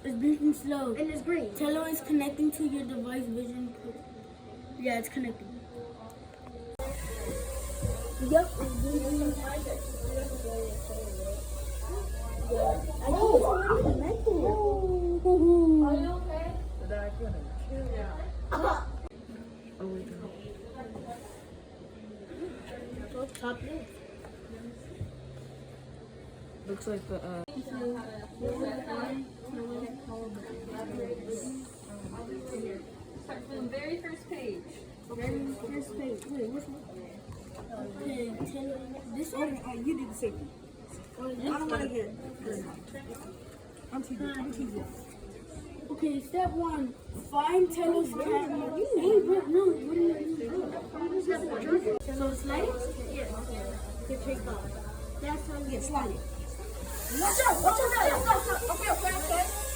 It's blinking slow. And it's green. Tello is connecting to your device vision. Yeah, it's connecting. Yep, it's blinking. I think it's already connected. Are you okay? What's top left? Looks like the Start from the very first page. Very first page. Wait, which one? Okay, this one? you do the safety. Or this I don't want to one? get this. I'm teasing. Okay, step 1. Find Tello's camera. Hey, bro, no, what are you doing? So it's like? Yes. Okay, take off. That's how you Slide it. Watch out! Watch out! Okay.